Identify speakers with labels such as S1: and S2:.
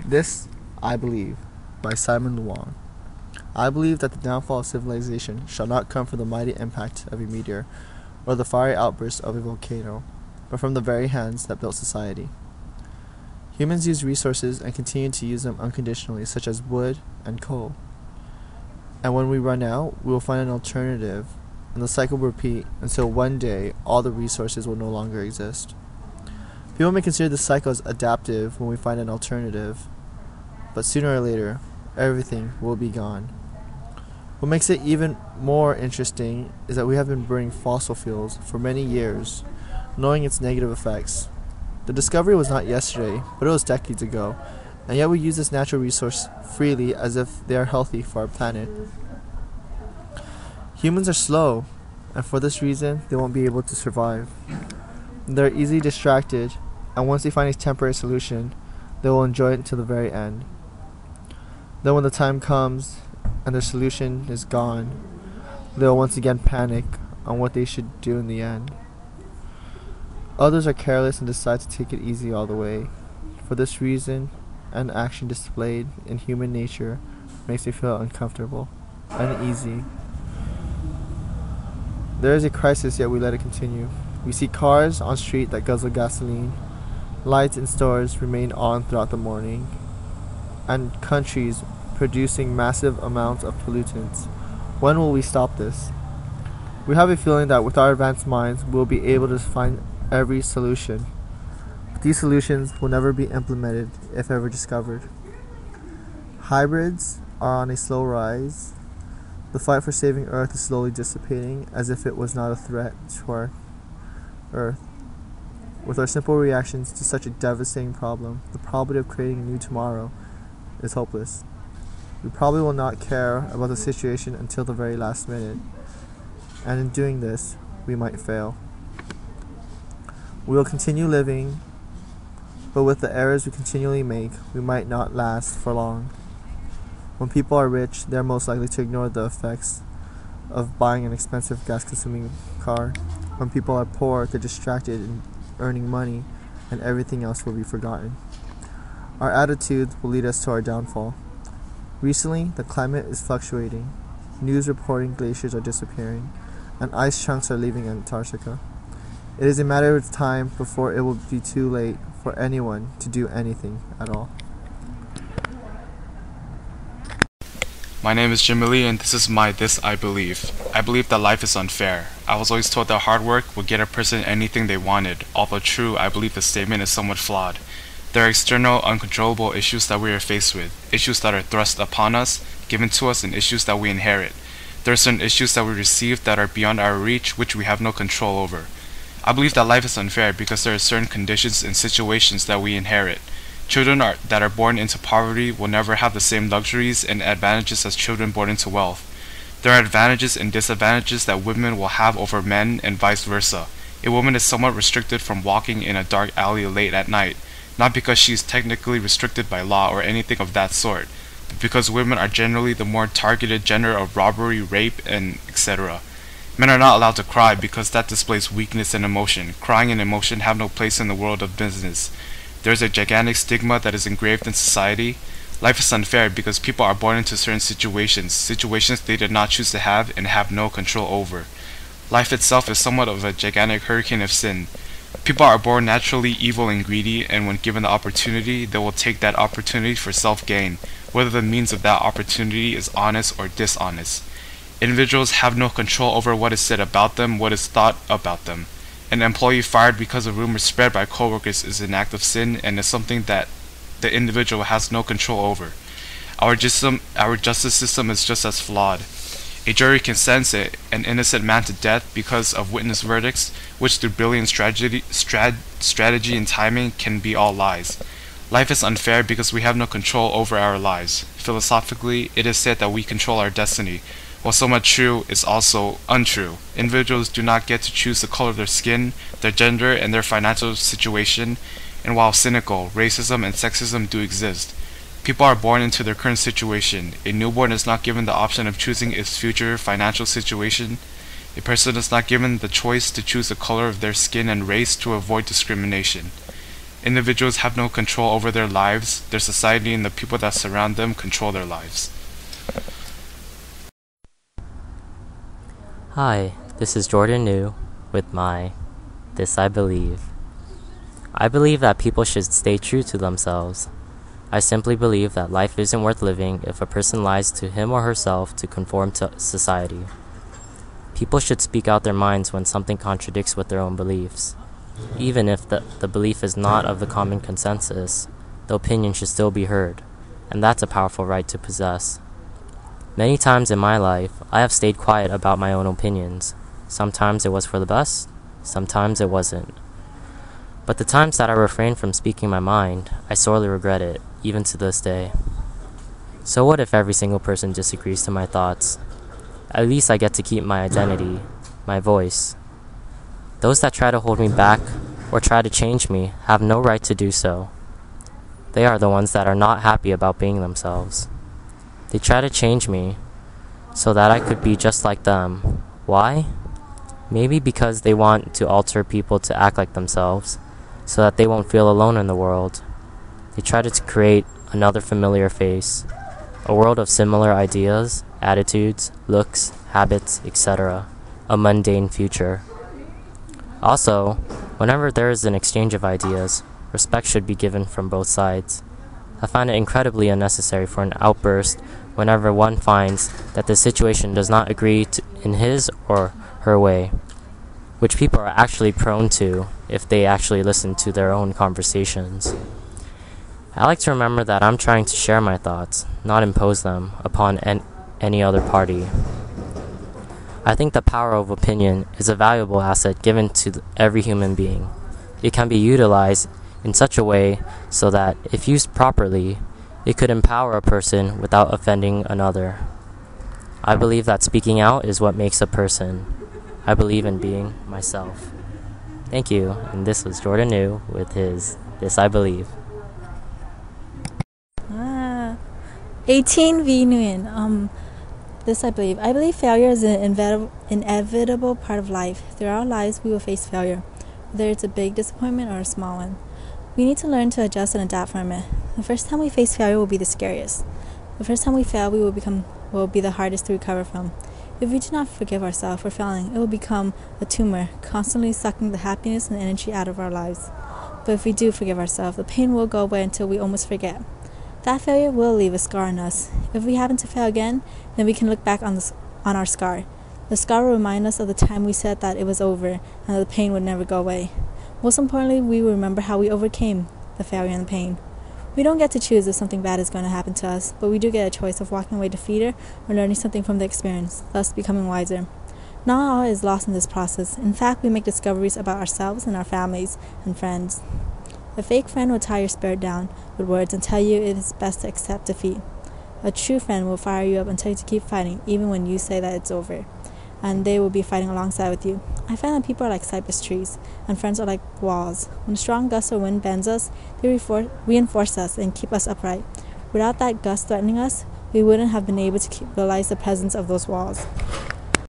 S1: This, I believe, by Simon Luong. I believe that the downfall of civilization shall not come from the mighty impact of a meteor or the fiery outburst of a volcano, but from the very hands that built society. Humans use resources and continue to use them unconditionally, such as wood and coal. And when we run out, we will find an alternative, and the cycle will repeat until one day all the resources will no longer exist. People may consider this cycle as adaptive when we find an alternative, but sooner or later, everything will be gone. What makes it even more interesting is that we have been burning fossil fuels for many years, knowing its negative effects. The discovery was not yesterday, but it was decades ago, and yet we use this natural resource freely as if they are healthy for our planet. Humans are slow, and for this reason, they won't be able to survive. They're easily distracted, and once they find a temporary solution, they will enjoy it until the very end. Then when the time comes and their solution is gone, they will once again panic on what they should do in the end. Others are careless and decide to take it easy all the way. For this reason, an action displayed in human nature makes me feel uncomfortable, uneasy. There is a crisis, yet we let it continue. We see cars on street that guzzle gasoline. Lights in stores remain on throughout the morning, and countries producing massive amounts of pollutants. When will we stop this? We have a feeling that with our advanced minds, we'll be able to find every solution. But these solutions will never be implemented if ever discovered. Hybrids are on a slow rise. The fight for saving Earth is slowly dissipating, as if it was not a threat to our Earth. With our simple reactions to such a devastating problem, the probability of creating a new tomorrow is hopeless. We probably will not care about the situation until the very last minute, and in doing this, we might fail. We will continue living, but with the errors we continually make, we might not last for long. When people are rich, they are most likely to ignore the effects of buying an expensive gas-consuming car. When people are poor, they're distracted in earning money, and everything else will be forgotten. Our attitude will lead us to our downfall. Recently, the climate is fluctuating. News reporting glaciers are disappearing, and ice chunks are leaving Antarctica. It is a matter of time before it will be too late for anyone to do anything at all.
S2: My name is Jimmy Lee, and this is my This I Believe. I believe that life is unfair. I was always told that hard work would get a person anything they wanted. Although true, I believe the statement is somewhat flawed. There are external, uncontrollable issues that we are faced with, issues that are thrust upon us, given to us, and issues that we inherit. There are certain issues that we receive that are beyond our reach, which we have no control over. I believe that life is unfair because there are certain conditions and situations that we inherit. Children that are born into poverty will never have the same luxuries and advantages as children born into wealth. There are advantages and disadvantages that women will have over men and vice versa. A woman is somewhat restricted from walking in a dark alley late at night, not because she is technically restricted by law or anything of that sort, but because women are generally the more targeted gender of robbery, rape, and etc. Men are not allowed to cry because that displays weakness and emotion. Crying and emotion have no place in the world of business. There is a gigantic stigma that is engraved in society. Life is unfair because people are born into certain situations they did not choose to have and have no control over. Life itself is somewhat of a gigantic hurricane of sin. People are born naturally evil and greedy, and when given the opportunity, they will take that opportunity for self-gain, whether the means of that opportunity is honest or dishonest. Individuals have no control over what is said about them, what is thought about them. An employee fired because of rumors spread by coworkers is an act of sin and is something that the individual has no control over. Our justice system is just as flawed. A jury can sentence an innocent man to death because of witness verdicts, which through brilliant strategy and timing can be all lies. Life is unfair because we have no control over our lives. Philosophically, it is said that we control our destiny. While somewhat true, is also untrue. Individuals do not get to choose the color of their skin, their gender, and their financial situation, and while cynical, racism and sexism do exist, people are born into their current situation. A newborn is not given the option of choosing its future financial situation. A person is not given the choice to choose the color of their skin and race to avoid discrimination. Individuals have no control over their lives. Their society and the people that surround them control their lives.
S3: Hi, this is Jordan New with my This I Believe. I believe that people should stay true to themselves. I simply believe that life isn't worth living if a person lies to him or herself to conform to society. People should speak out their minds when something contradicts with their own beliefs. Even if the belief is not of the common consensus, the opinion should still be heard, and that's a powerful right to possess. Many times in my life, I have stayed quiet about my own opinions. Sometimes it was for the best, sometimes it wasn't. But the times that I refrained from speaking my mind, I sorely regret it, even to this day. So what if every single person disagrees to my thoughts? At least I get to keep my identity, my voice. Those that try to hold me back or try to change me have no right to do so. They are the ones that are not happy about being themselves. They try to change me so that I could be just like them. Why? Maybe because they want to alter people to act like themselves, so that they won't feel alone in the world. They try to create another familiar face, a world of similar ideas, attitudes, looks, habits, etc., a mundane future. Also, whenever there is an exchange of ideas, respect should be given from both sides. I find it incredibly unnecessary for an outburst whenever one finds that the situation does not agree in his or her way, which people are actually prone to if they actually listen to their own conversations. I like to remember that I'm trying to share my thoughts, not impose them upon any other party. I think the power of opinion is a valuable asset given to every human being. It can be utilized in such a way so that, if used properly, it could empower a person without offending another. I believe that speaking out is what makes a person. I believe in being myself. Thank you, and this was Jordan New with his This I Believe.
S4: 18 v. Nguyen. This I believe. I believe failure is an inevitable part of life. Through our lives, we will face failure, whether it's a big disappointment or a small one. We need to learn to adjust and adapt from it. The first time we face failure will be the scariest. The first time we fail, will be the hardest to recover from. If we do not forgive ourselves for failing, it will become a tumor, constantly sucking the happiness and energy out of our lives. But if we do forgive ourselves, the pain will go away until we almost forget. That failure will leave a scar on us. If we happen to fail again, then we can look back on our scar. The scar will remind us of the time we said that it was over and that the pain would never go away. Most importantly, we will remember how we overcame the failure and the pain. We don't get to choose if something bad is going to happen to us, but we do get a choice of walking away defeated or learning something from the experience, thus becoming wiser. Not all is lost in this process. In fact, we make discoveries about ourselves and our families and friends. A fake friend will tie your spirit down with words and tell you it is best to accept defeat. A true friend will fire you up and tell you to keep fighting, even when you say that it's over, and they will be fighting alongside with you. I find that people are like cypress trees, and friends are like walls. When strong gusts or wind bends us, they reinforce us and keep us upright. Without that gust threatening us, we wouldn't have been able to realize the presence of those walls.